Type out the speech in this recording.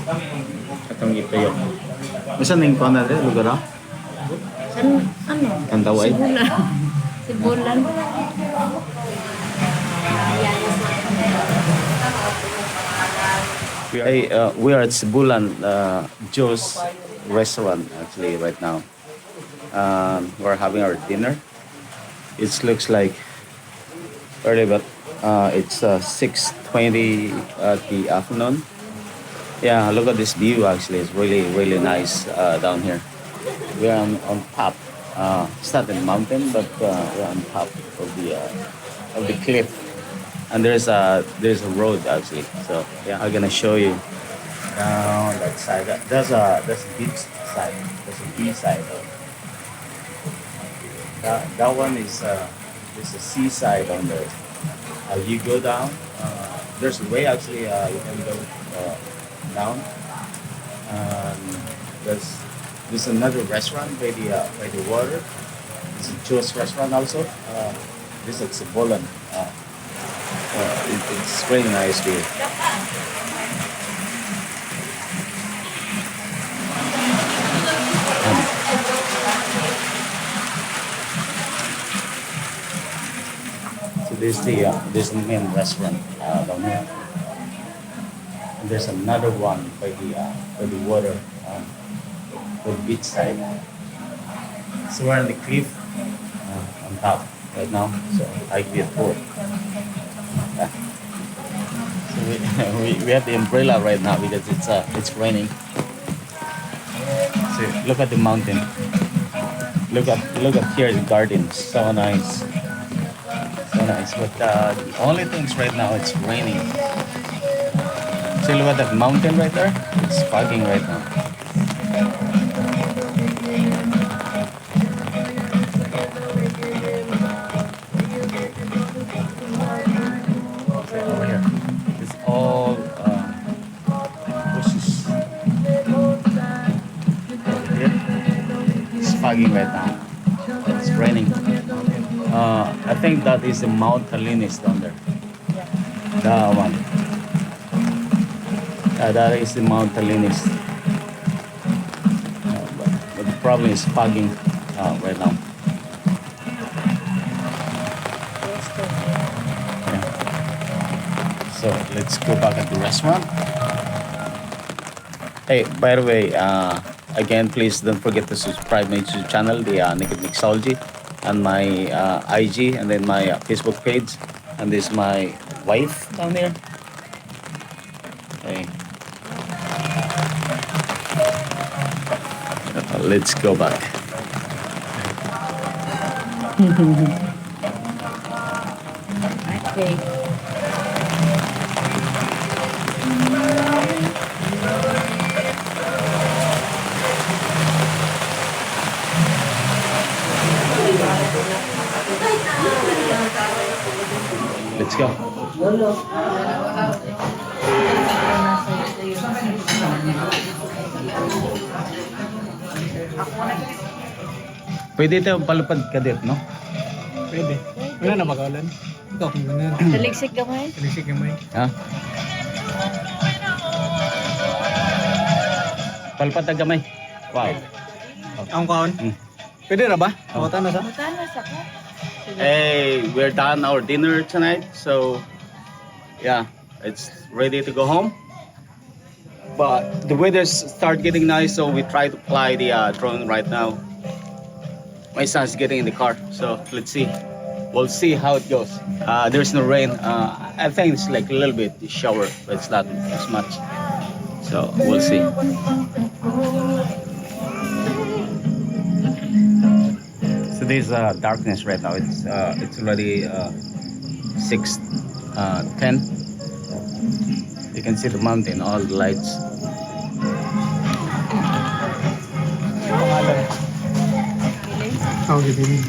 Katong ipayok. Masa ning ko na rin lugar ah? Ano? Kandaway? Sibulan. Sibulan. Hey, we are at Sibulan Joe's restaurant actually right now. We're having our dinner. It looks like early, but it's 6:20 at the afternoon. Yeah, look at this view. Actually, it's really nice down here. We're on top. It's not in the mountain, but we're on top of the cliff. And there's a road actually. So yeah, I'm gonna show you down that side. That's a beach side. That's a beach side. That one is there's a seaside on there. You go down. There's a way actually. You can go down. Um, there's another restaurant by the water. It's a Joe's restaurant also. This is Cebulan. It's really nice here. So this the main restaurant down here. And there's another one by the water, the beach side. So we're on the cliff on top right now. So I give it a tour. Yeah. So we have the umbrella right now because it's raining. So look at the mountain. Look at here the gardens. So nice. So nice. But the only thing is right now it's raining. So look at that mountain right there. It's fogging right now. Fogging right now. It's raining. I think that is the Mount Talinis down there. That one. That is the Mount Talinis. But the problem is fogging right now. Yeah. So let's go back at the restaurant. Hey, by the way, again, please don't forget to subscribe my YouTube channel, the Naked Mixology, and my IG, and then my Facebook page. And this is my wife down there. Okay. Let's go back. Okay. Let's go. Pwede tayo palupad kadet, no? Pwede. Wala na magawalan. Ikaw kung ganun. Taligsik gamay. Talisik gamay. Ha? Palupad na gamay. Wow. Ang kaon? Pwede na ba? Kamutan na sa? Mutana sa ka. Hey, we're done our dinner tonight, so yeah, it's ready to go home. But the weather start getting nice, so we try to fly the drone right now. My son's getting in the car, so let's see. We'll see how it goes. There's no rain. I think it's like a little bit shower, but it's not as much. So we'll see. So there's darkness right now. It's already 6:10. You can see the mountain, all the lights. Ako gini.